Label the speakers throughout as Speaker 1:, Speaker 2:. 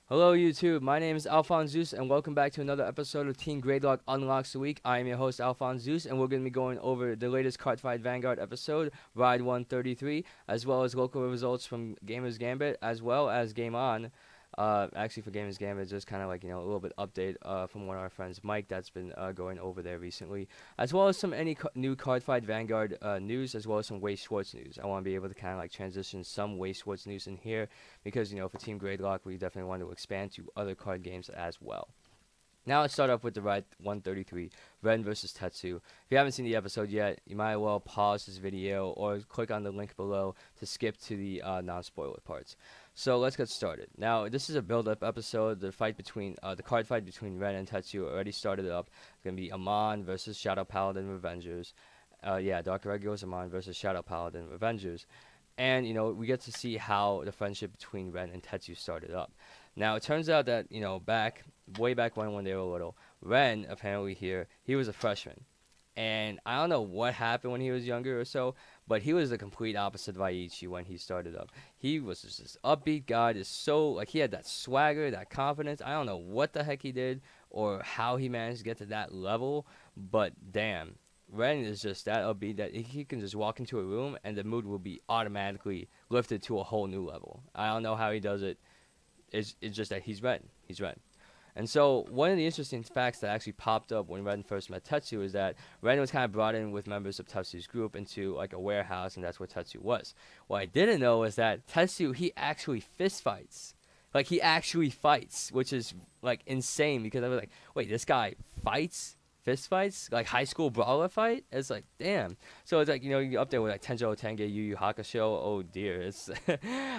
Speaker 1: Hello YouTube, my name is AlphonZeus and welcome back to another episode of Team Gradelock Unlocks the Week. I am your host AlphonZeus and we're going to be going over the latest Cardfight Vanguard episode, Ride 133, as well as local results from Gamers Gambit, as well as Game On. Actually for Gamers Gambit, just kind of like, a little bit update from one of our friends, Mike, that's been going over there recently, as well as some new Cardfight Vanguard news, as well as some Weiss Schwarz news. I want to be able to kind of like transition some Weiss Schwarz news in here because, for Team Gradelock, we definitely want to expand to other card games as well. Now let's start off with the Ride 133, Ren versus Tetsu. If you haven't seen the episode yet, you might well pause this video or click on the link below to skip to the non-spoiler parts. So let's get started. Now this is a build-up episode. The card fight between Ren and Tetsu already started up. It's gonna be Amon versus Shadow Paladin Revengers. Dark Regulars Amon versus Shadow Paladin Revengers. And we get to see how the friendship between Ren and Tetsu started up. Now it turns out that way back when they were little, Ren apparently he was a freshman, and I don't know what happened when he was younger or so, but he was the complete opposite of Aichi when he started up. He was just this upbeat guy, he had that swagger, that confidence. I don't know what the heck he did or how he managed to get to that level, but damn. Ren is just that upbeat that he can just walk into a room and the mood will be automatically lifted to a whole new level. I don't know how he does it. It's just that he's Ren. He's Ren. And so one of the interesting facts that actually popped up when Ren first met Tetsu is that Ren was kind of brought in with members of Tetsu's group into like a warehouse, and that's where Tetsu was. What I didn't know is that Tetsu, he actually fist fights. Like he actually fights, which is like insane because I was like, wait, this guy fights? Fist fights, like high school brawler fight. It's like, damn. So it's like, you up there with like Tenjo Tenge, Yu Yu Hakusho. Oh dear, it's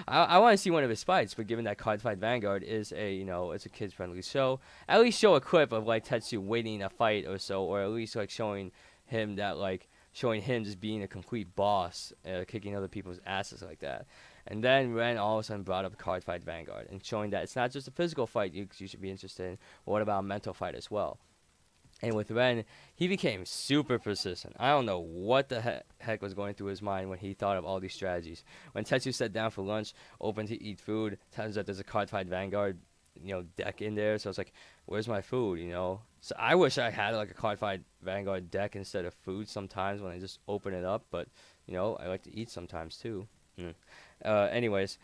Speaker 1: I want to see one of his fights, but given that Cardfight Vanguard is it's a kids friendly show, at least show a clip of like Tetsu winning a fight or so, or at least like showing him just being a complete boss, kicking other people's asses like that. And then Ren all of a sudden brought up Cardfight Vanguard and showing that it's not just a physical fight you should be interested in, but what about a mental fight as well. And with Ren, he became super persistent. I don't know what the heck was going through his mind when he thought of all these strategies. When Tetsu sat down for lunch, open to eat food, turns out there's a Cardfight Vanguard, deck in there. So it's like, where's my food, So I wish I had like a Cardfight Vanguard deck instead of food sometimes when I just open it up. But, I like to eat sometimes too. Anyways.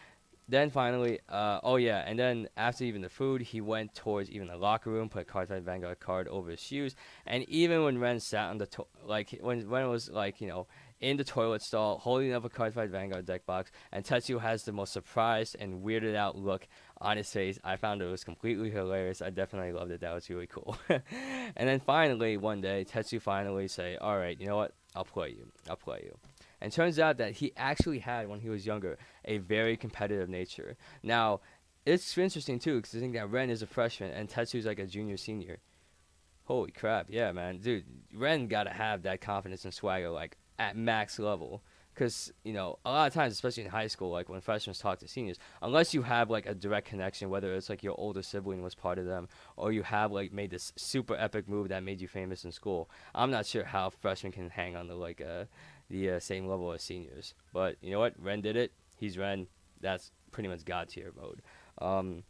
Speaker 1: Then finally, and then after even the food, he went towards even the locker room, put a Cardfight Vanguard card over his shoes, and even when Ren sat on the when Ren was in the toilet stall holding up a Cardfight Vanguard deck box, and Tetsu has the most surprised and weirded out look on his face, I found it was completely hilarious. I definitely loved it. That was really cool. And then finally, one day, Tetsu finally say, "All right, you know what? I'll play you. I'll play you." And turns out that he actually had, when he was younger, a very competitive nature. Now, it's interesting, too, because I think that Ren is a freshman and Tetsu's like a junior, senior. Holy crap, yeah, man. Dude, Ren got to have that confidence and swagger, like, at max level. Because, a lot of times, especially in high school, like, when freshmen talk to seniors, unless you have, like, a direct connection, whether it's, like, your older sibling was part of them, or you have, like, made this super epic move that made you famous in school, I'm not sure how freshmen can hang on to, like, the same level as seniors. But you know what? Ren did it. He's Ren. That's pretty much God tier mode. And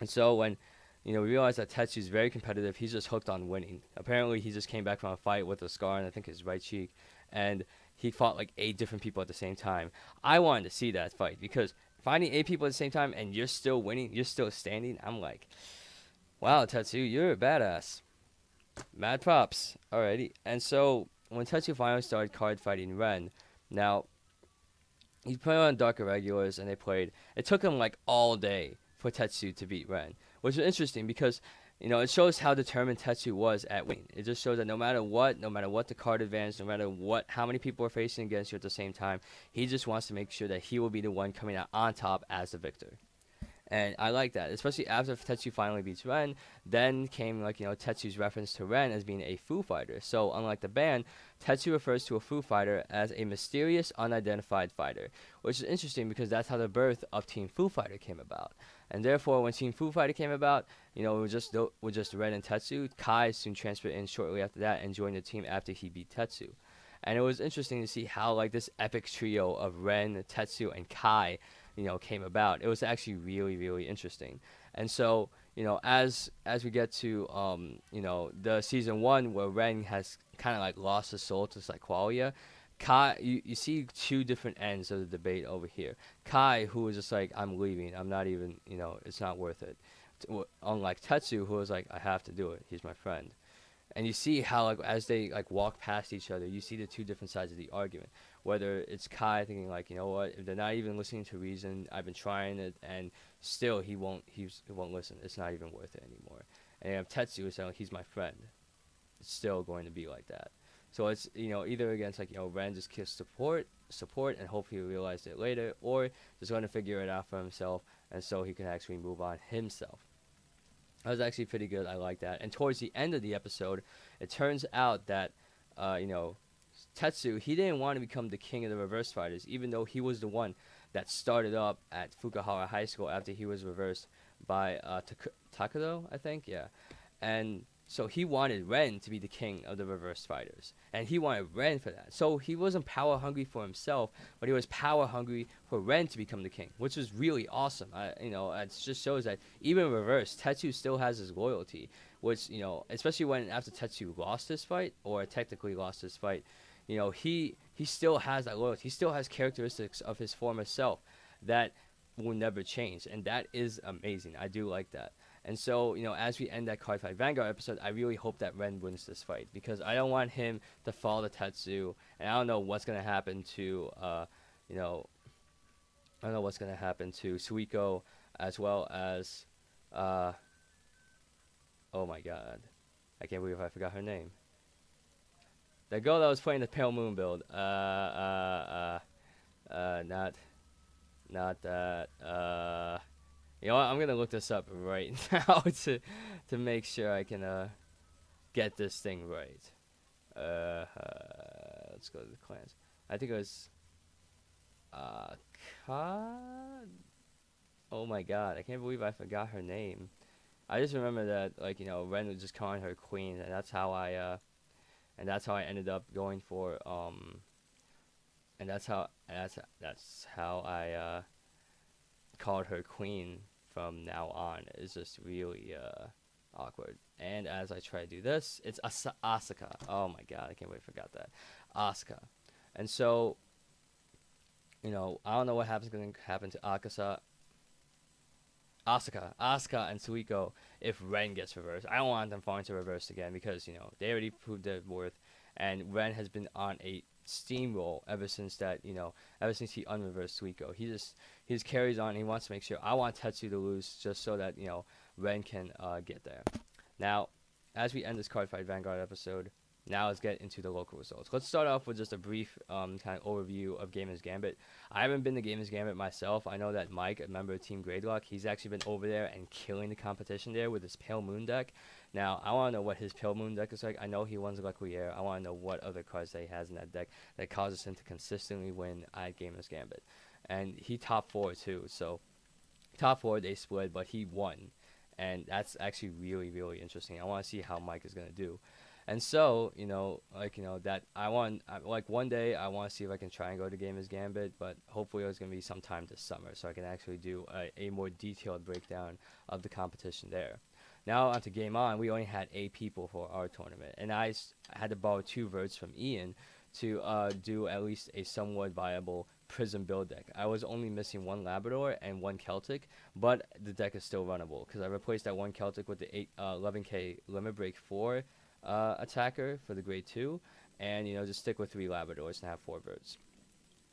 Speaker 1: so when we realized that Tetsu's very competitive, he's just hooked on winning. Apparently, he just came back from a fight with a scar on, I think, his right cheek, and he fought like 8 different people at the same time. I wanted to see that fight because finding 8 people at the same time and you're still winning, you're still standing. I'm like, wow, Tetsu, you're a badass. Mad props. Alrighty. And so when Tetsu finally started card fighting Ren, now he played on Dark Regulars and they played. It took him like all day for Tetsu to beat Ren, which is interesting because it shows how determined Tetsu was at winning. It just shows that no matter what the card advantage, no matter how many people are facing against you at the same time, he just wants to make sure that he will be the one coming out on top as the victor. And I like that, especially after Tetsu finally beats Ren. Then came Tetsu's reference to Ren as being a Foo Fighter. So unlike the band, Tetsu refers to a Foo Fighter as a mysterious, unidentified fighter, which is interesting because that's how the birth of Team Foo Fighter came about. And therefore, when Team Foo Fighter came about, it was just Ren and Tetsu. Kai soon transferred in shortly after that and joined the team after he beat Tetsu. And it was interesting to see how this epic trio of Ren, Tetsu, and Kai came about. It was actually really, really interesting. And so, as we get to the season 1 where Ren has kind of like lost his soul to like Qualia, Kai, you see two different ends of the debate over here. Kai, who was just like, I'm leaving, I'm not even, it's not worth it. Unlike Tetsu, who was like, I have to do it, he's my friend. And you see how, like, as they like walk past each other, you see the two different sides of the argument. Whether it's Kai thinking like, you know what, if they're not even listening to reason, I've been trying it, and still he won't listen. It's not even worth it anymore. And you have Tetsu saying, he's my friend. It's still going to be like that. So it's either against like Ren just gives support, and hopefully he realized it later, or just going to figure it out for himself, and so he can actually move on himself. That was actually pretty good. I like that. And towards the end of the episode, it turns out that, Tetsu, he didn't want to become the king of the reverse fighters, even though he was the one that started up at Fukuhara High School after he was reversed by Takuto, I think, yeah. And so he wanted Ren to be the king of the reverse fighters, and he wanted Ren for that. So he wasn't power hungry for himself, but he was power hungry for Ren to become the king, which was really awesome. It just shows that even in reverse, Tetsu still has his loyalty, which especially when after Tetsu lost his fight, or technically lost his fight, he still has that loyalty. He still has characteristics of his former self that will never change, and that is amazing. I do like that. And so, as we end that Card Fight Vanguard episode, I really hope that Ren wins this fight, because I don't want him to fall to Tetsu, and I don't know what's going to happen to, I don't know what's going to happen to Suiko, as well as, oh my god, I can't believe I forgot her name. The girl that was playing the Pale Moon build, not that, you know what? I'm gonna look this up right now to make sure I can get this thing right. Let's go to the clans. I think it was oh my god, I can't believe I forgot her name. I just remember that Ren was just calling her queen, and that's how I ended up going for and that's how I called her queen from now on. It's just really awkward. And as I try to do this, it's Asuka. Oh my god, I can't believe I forgot that. Asuka. And so, I don't know what going to happen to Asuka and Suiko if Ren gets reversed. I don't want them falling to reverse again, because they already proved their worth, and Ren has been on a steamroll ever since he unreversed Suiko. He just carries on. He wants to make sure. I want Tetsu to lose, just so that Ren can get there. Now, as we end this Card Fight Vanguard episode, now let's get into the local results. Let's start off with just a brief kind of overview of Gamer's Gambit. I haven't been to Gamer's Gambit myself. I know that Mike, a member of Team Gradelock, he's actually been over there and killing the competition there with his Pale Moon deck. Now, I want to know what his Pale Moon deck is like. I know he runs Lequier. I want to know what other cards that he has in that deck that causes him to consistently win at Gamer's Gambit. And he top 4 too, so top 4 they split, but he won. And that's actually really, really interesting. I want to see how Mike is going to do. And so, that one day I want to see if I can try and go to Gamer's Gambit, but hopefully it's going to be sometime this summer, so I can actually do a more detailed breakdown of the competition there. Now on to Game On. We only had 8 people for our tournament, and I had to borrow 2 verts from Ian to do at least a somewhat viable Prism build deck. I was only missing 1 Labrador and 1 Celtic, but the deck is still runnable, because I replaced that 1 Celtic with the 11k Limit Break 4 attacker for the grade 2, and just stick with 3 Labradors and have 4 birds.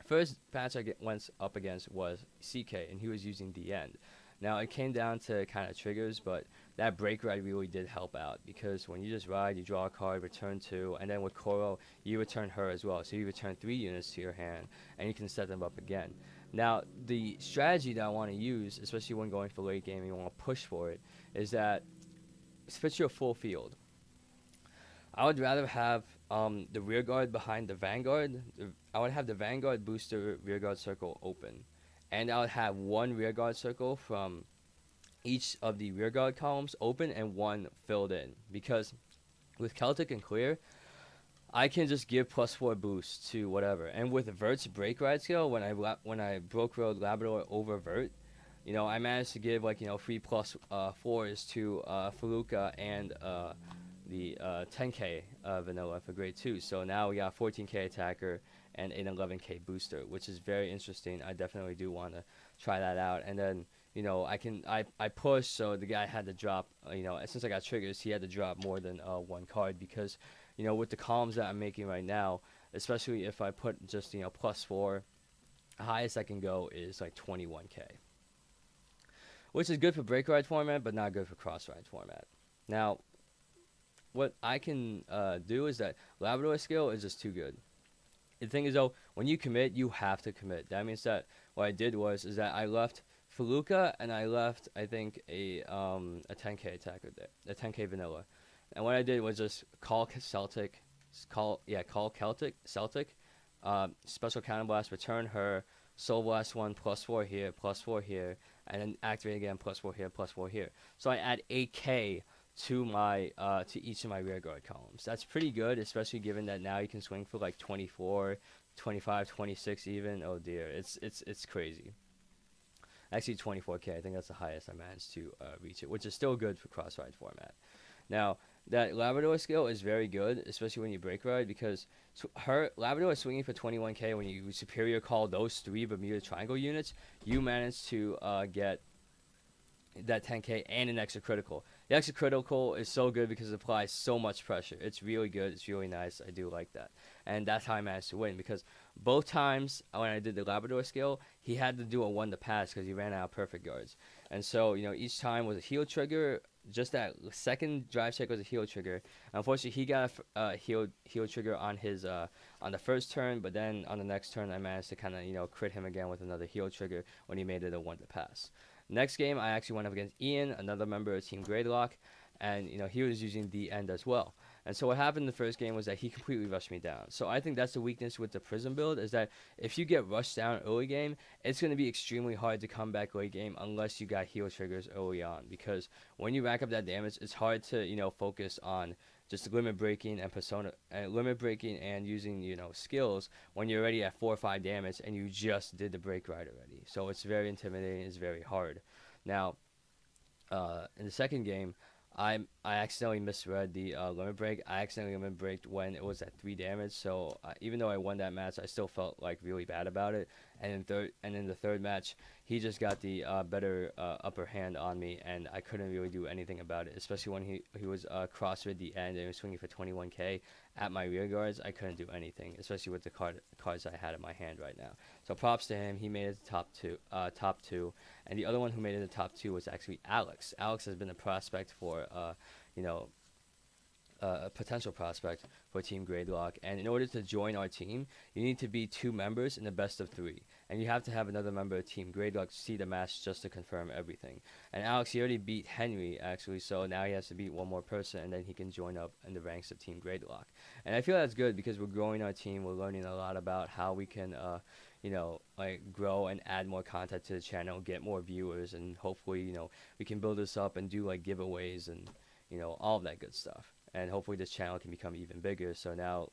Speaker 1: First match I went up against was CK, and he was using the end. Now it came down to kind of triggers, but that break ride really did help out, because when you just ride, you draw a card, return 2, and then with Koro, you return her as well. So you return 3 units to your hand, and you can set them up again. Now the strategy that I want to use, especially when going for late game and you want to push for it, is that switch your full field. I would rather have the rear guard behind the vanguard. I would have the vanguard booster rear guard circle open, and I would have 1 rear guard circle from each of the rear guard columns open and 1 filled in, because with Celtic and Clear, I can just give +4 boost to whatever. And with Vert's Break Ride skill, when I broke road Labrador over Vert, you know, I managed to give like, you know, 3 +4s to Feluca and the 10k vanilla for grade 2. So now we got 14k attacker and an 11k booster, which is very interesting. I definitely do want to try that out. And then, you know, I pushed, so the guy had to drop, you know, since I got triggers, he had to drop more than one card because, you know, with the columns that I'm making right now, especially if I put just, you know, +4, the highest I can go is like 21k, which is good for break ride format, but not good for cross ride format. Now, what I can do is that Labrador skill is just too good. The thing is, though, when you commit, you have to commit. That means that what I did is that I left Feluca and I left, I think, a 10k attacker there, a 10k vanilla. And what I did was just call Celtic, call Celtic, special counterblast, return her, soul blast 1, +4 here, +4 here, and then activate again, +4 here, +4 here. So I add 8k to my to each of my rear guard columns. That's pretty good, especially given that now you can swing for like 24, 25, 26 even. Oh dear, it's crazy. Actually 24k, I think that's the highest I managed to reach it, which is still good for cross ride format. Now, that Labrador skill is very good, especially when you break ride, because her Labrador is swinging for 21k. When you superior call those 3 Bermuda Triangle units, you manage to get that 10k and an extra critical. The extra critical is so good because it applies so much pressure. It's really good. It's really nice. I do like that. And that's how I managed to win, because both times when I did the Labrador skill, he had to do a 1 to pass because he ran out of perfect guards. And so, you know, each time was a heal trigger. Just that second drive check was a heal trigger. Unfortunately, he got a heal trigger on his on the first turn, but then on the next turn, I managed to kind of, you know, crit him again with another heal trigger when he made it a 1 to pass. Next game, I actually went up against Ian, another member of Team Gradelock, and, you know, he was using the end as well. And so what happened in the first game was that he completely rushed me down. So I think that's the weakness with the Prism build, is that if you get rushed down early game, it's going to be extremely hard to come back late game unless you got heal triggers early on. Because when you rack up that damage, it's hard to, you know, focus on just limit breaking and using, you know, skills when you're already at 4 or 5 damage and you just did the break ride already. So it's very intimidating. It's very hard. Now, in the second game, I accidentally misread the limit break. I accidentally limit braked when it was at 3 damage. So even though I won that match, I still felt like really bad about it. And in the third match, he just got the better upper hand on me, and I couldn't really do anything about it. Especially when he was crossfit the end and he was swinging for 21k at my rear guards. I couldn't do anything, especially with the cards I had in my hand right now. So props to him. He made it to top two, and the other one who made it to top 2 was actually Alex. Alex has been a prospect for you know, a potential prospect for Team Gradelock, and in order to join our team, you need to be 2 members in the best of 3, and you have to have another member of Team Gradelock to see the match just to confirm everything. And Alex, he already beat Henry actually, so now he has to beat 1 more person, and then he can join up in the ranks of Team Gradelock. And I feel that's good because we're growing our team. We're learning a lot about how we can you know, like grow and add more content to the channel, get more viewers, and hopefully, you know, we can build this up and do like giveaways and, you know, all of that good stuff. And hopefully this channel can become even bigger. So now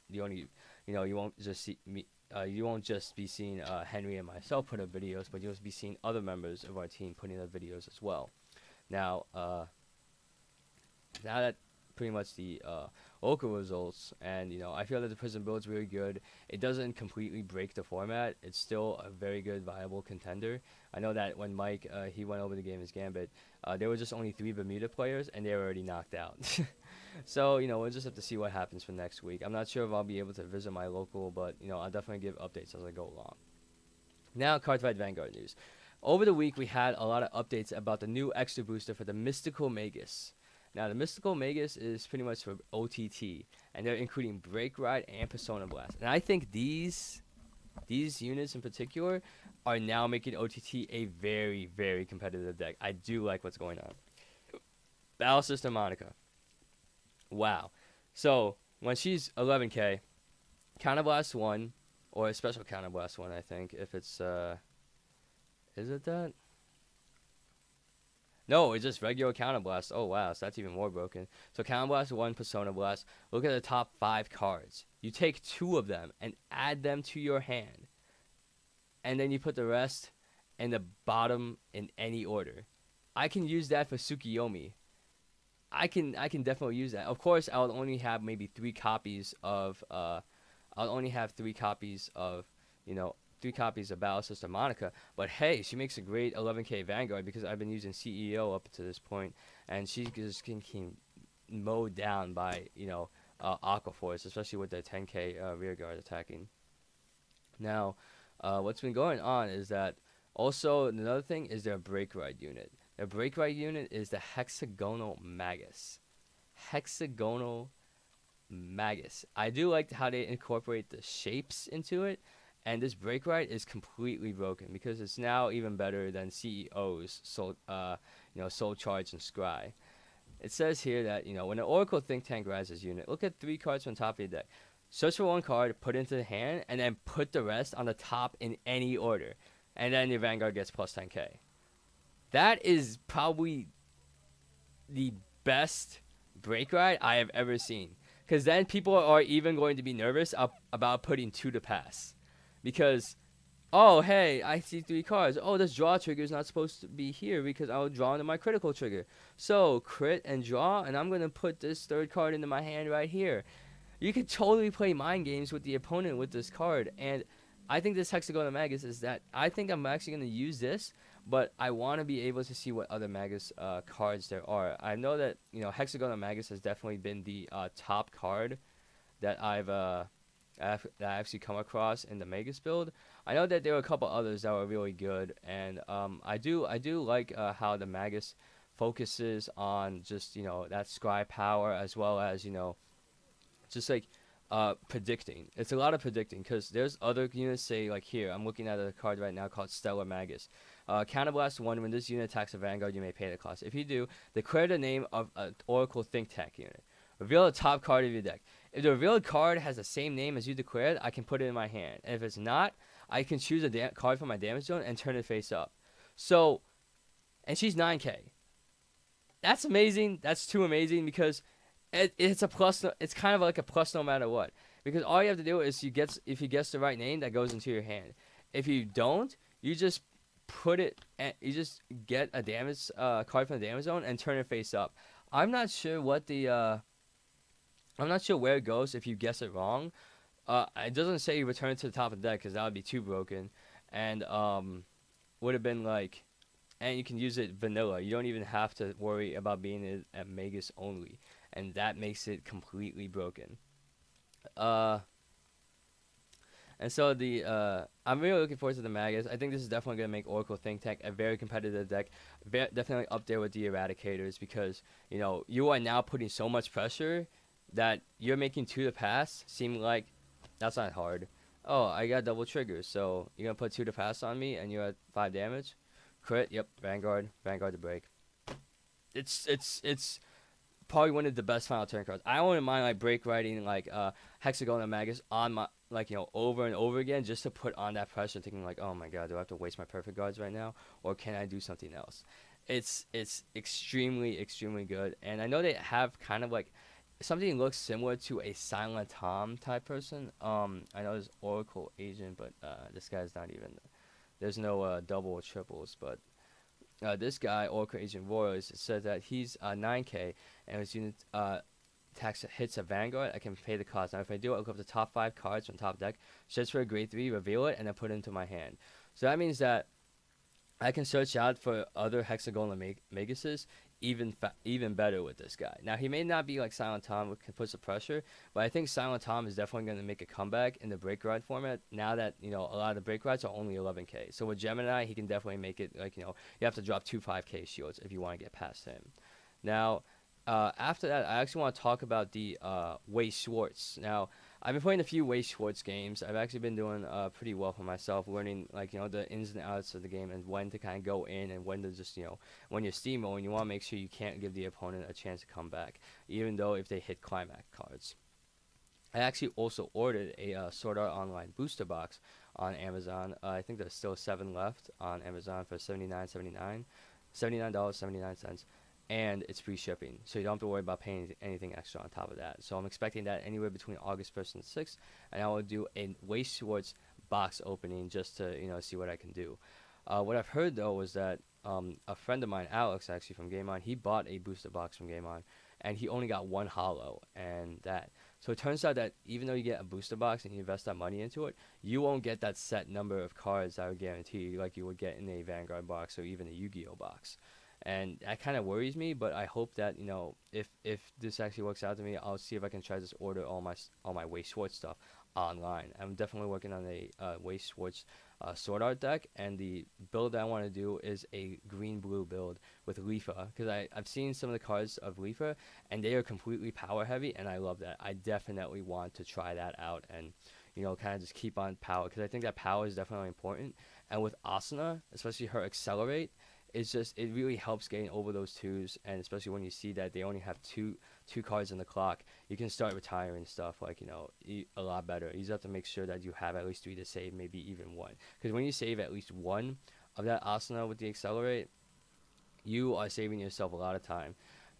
Speaker 1: the only, you know, you won't just see me, you won't just be seeing Henry and myself put up videos, but you'll be seeing other members of our team putting up videos as well. Now that pretty much the local results, and, you know, I feel that the Prism build is really good. It doesn't completely break the format. It's still a very good, viable contender. I know that when Mike he went over the game as Gambit, there were just only 3 Bermuda players, and they were already knocked out. So, you know, we'll just have to see what happens for next week. I'm not sure if I'll be able to visit my local, but, you know, I'll definitely give updates as I go along. Now, Cardfight Vanguard news. Over the week, we had a lot of updates about the new extra booster for the Mystical Magus. Now, the Mystical Magus is pretty much for OTT, and they're including Break Ride and Persona Blast. And I think these units in particular are now making OTT a very, very competitive deck. I do like what's going on. Battle System Monica. Wow. So, when she's 11k, Counterblast 1, or a special Counterblast 1, I think, if it's, is it that? No, it's just regular Counter Blast. Oh wow, so that's even more broken. So Counter Blast 1, Persona Blast. Look at the top 5 cards. You take 2 of them and add them to your hand. And then you put the rest in the bottom in any order. I can use that for Tsukiyomi. I can definitely use that. Of course, I'll only have maybe 3 copies of I'll only have 3 copies of, you know, 3 copies of Battle Sister Monica. But hey, she makes a great 11k Vanguard because I've been using CEO up to this point, and she just can mowed down by, you know, Aqua Force, especially with the 10k rear guard attacking. Now, what's been going on is that also another thing is their Break Ride unit. Their Break Ride unit is the Hexagonal Magus. Hexagonal Magus. I do like how they incorporate the shapes into it, and this Break Ride is completely broken because it's now even better than CEO's Soul, Soul Charge and Scry. It says here that, you know, when an Oracle Think Tank rises unit, look at 3 cards on top of your deck. Search for 1 card, put it into the hand, and then put the rest on the top in any order. And then your Vanguard gets plus 10k. That is probably the best Break Ride I have ever seen. Because then people are even going to be nervous about putting 2 to pass. Because, oh, hey, I see 3 cards. Oh, this draw trigger is not supposed to be here because I'll draw into my critical trigger. So, crit and draw, and I'm going to put this 3rd card into my hand right here. You could totally play mind games with the opponent with this card. And I think this Hexagonal Magus is that I think I'm actually going to use this, but I want to be able to see what other Magus cards there are. I know that, you know, Hexagonal Magus has definitely been the top card that I've actually come across in the Magus build. I know that there were a couple others that were really good, and I do like how the Magus focuses on just, you know, that scry power as well as, you know, just like predicting. It's a lot of predicting because there's other units, say like here, I'm looking at a card right now called Stellar Magus. Counterblast 1, when this unit attacks a Vanguard, you may pay the cost. If you do, declare the name of an Oracle Think Tank unit. Reveal the top card of your deck. If the revealed card has the same name as you declared, I can put it in my hand. And if it's not, I can choose a card from my damage zone and turn it face up. So, and she's 9k. That's amazing. That's too amazing because it's a plus. It's kind of like a plus no matter what. Because all you have to do is if you guess the right name, that goes into your hand. If you don't, you just put it, and you just get a damage card from the damage zone and turn it face up. I'm not sure what the I'm not sure where it goes if you guess it wrong. It doesn't say you return it to the top of the deck because that would be too broken, and would have been like, and you can use it vanilla. You don't even have to worry about being at Magus only, and that makes it completely broken. And so I'm really looking forward to the Magus. I think this is definitely going to make Oracle Think Tank a very competitive deck. Definitely up there with the Eradicators because, you know, you are now putting so much pressure that you're making 2 to pass seem like that's not hard. Oh, I got double triggers, so you're going to put 2 to pass on me and you're at 5 damage? Crit, yep, Vanguard to break. It's probably one of the best final turn cards. I wouldn't mind like break writing like Hexagonal Magus on my, like, you know, over and over again just to put on that pressure, thinking like, oh my god, do I have to waste my perfect guards right now, or can I do something else? It's extremely good, and I know they have kind of like something that looks similar to a Silent Tom type person. I know there's Oracle Agent, but this guy's not even. There's no double or triples, but this guy, Oracle Agent Royals, says that he's 9k, and his unit attacks hits a Vanguard. I can pay the cost. Now, if I do, I'll look up the top 5 cards from top deck, search for a grade 3, reveal it, and then put it into my hand. So that means that I can search out for other Hexagonal Maguses even better with this guy. Now, he may not be like Silent Tom, which can put some pressure, but I think Silent Tom is definitely going to make a comeback in the break ride format now that, you know, a lot of the break rides are only 11k. So with Gemini, he can definitely make it, like, you know, you have to drop 2 5k shields if you want to get past him. Now, after that, I actually want to talk about the Weiss Schwarz. Now, I've been playing a few Weiss Schwarz games. I've actually been doing pretty well for myself, learning, like, you know, the ins and outs of the game and when to kind of go in and when to just, you know, when you're steamrolling, you want to make sure you can't give the opponent a chance to come back, even though if they hit climax cards. I actually also ordered a Sword Art Online booster box on Amazon. I think there's still 7 left on Amazon for $79.79. $79.79, and it's free shipping, so you don't have to worry about paying anything extra on top of that. So I'm expecting that anywhere between August 1st and 6th, and I will do a Weiss Schwarz box opening just to see what I can do. What I've heard though was that a friend of mine, Alex, actually from Game On, he bought a booster box from Game On, and he only got one holo, and that. So it turns out that even though you get a booster box and you invest that money into it, you won't get that set number of cards that I would guarantee like you would get in a Vanguard box or even a Yu-Gi-Oh box. And that kind of worries me, but I hope that if this actually works out to me, I'll see if I can try to just order all my Weiss Schwarz stuff online. I'm definitely working on a Weiss Schwarz Sword Art deck, and the build that I want to do is a green-blue build with Leafa, because I've seen some of the cards of Leafa, and they are completely power heavy, and I love that. I definitely want to try that out and kind of just keep on power, because I think that power is definitely important. And with Asuna, especially her Accelerate, it really helps getting over those twos, and especially when you see that they only have two cards in the clock, you can start retiring stuff like a lot better. You just have to make sure that you have at least 3 to save, maybe even 1, because when you save at least 1 of that Asuna with the Accelerate, you are saving yourself a lot of time.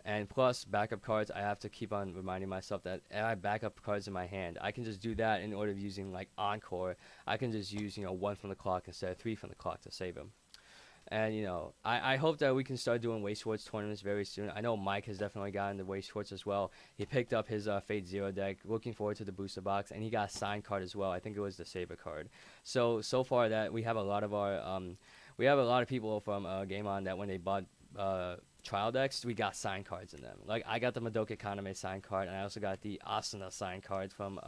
Speaker 1: And plus backup cards, I have to keep on reminding myself that I have backup cards in my hand. I can just do that in order of using like Encore. I can just use 1 from the clock instead of 3 from the clock to save them. And I hope that we can start doing Weiss Schwarz tournaments very soon. I know Mike has definitely gotten the Weiss Schwarz as well. He picked up his Fate Zero deck. Looking forward to the booster box, and he got a signed card as well. I think it was the Saber card. So far that we have a lot of people from Game On that when they bought trial decks, we got signed cards in them. Like I got the Madoka Kaname signed card, and I also got the Asuna signed card from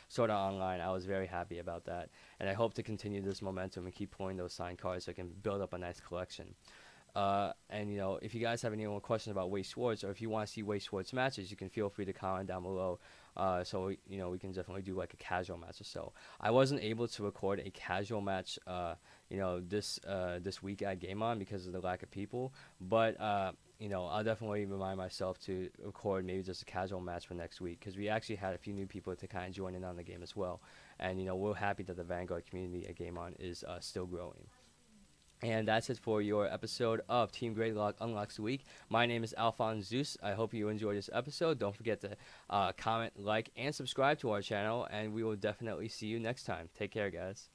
Speaker 1: Sword Art Online. I was very happy about that, and I hope to continue this momentum and keep pulling those signed cards so I can build up a nice collection. And if you guys have any more questions about Weiss Schwarz, or if you want to see Weiss Schwarz matches, you can feel free to comment down below. So we can definitely do like a casual match or so. I wasn't able to record a casual match this week at Game On because of the lack of people, but I'll definitely remind myself to record maybe just a casual match for next week, because we actually had a few new people to kind of join in on the game as well, and we're happy that the Vanguard community at Game On is still growing. And that's it for your episode of Team Gradelock Unlocks the Week. My name is AlphonZeus. I hope you enjoyed this episode. Don't forget to comment, like, and subscribe to our channel, and we will definitely see you next time. Take care, guys.